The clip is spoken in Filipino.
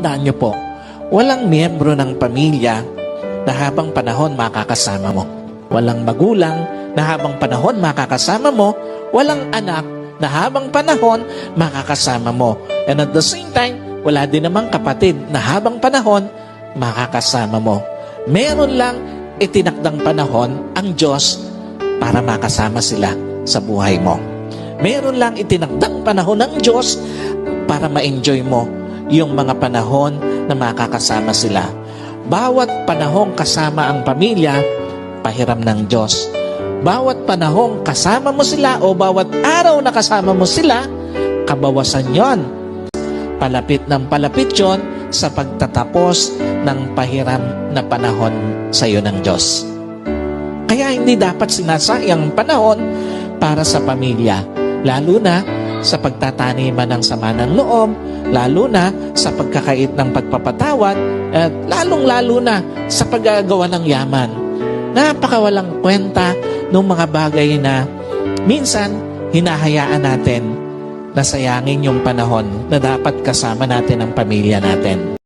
Tandaan niyo po, walang miyembro ng pamilya na habang panahon makakasama mo. Walang magulang na habang panahon makakasama mo. Walang anak na habang panahon makakasama mo. And at the same time, wala din namang kapatid na habang panahon makakasama mo. Meron lang itinakdang panahon ang Diyos para makasama sila sa buhay mo. Meron lang itinakdang panahon ng Diyos para ma-enjoy mo yung mga panahon na makakasama sila. Bawat panahong kasama ang pamilya, pahiram ng Diyos. Bawat panahong kasama mo sila o bawat araw na kasama mo sila, kabawasan yon. Palapit ng palapit yon sa pagtatapos ng pahiram na panahon sa iyo ng Diyos. Kaya hindi dapat sinasayang panahon para sa pamilya, lalo na sa pagtataniman ng sama ng loob, lalo na sa pagkakait ng pagpapatawad, at lalong-lalo na sa paggagawa ng yaman. Napakawalang kwenta ng mga bagay na minsan hinahayaan natin na sayangin yung panahon na dapat kasama natin ang pamilya natin.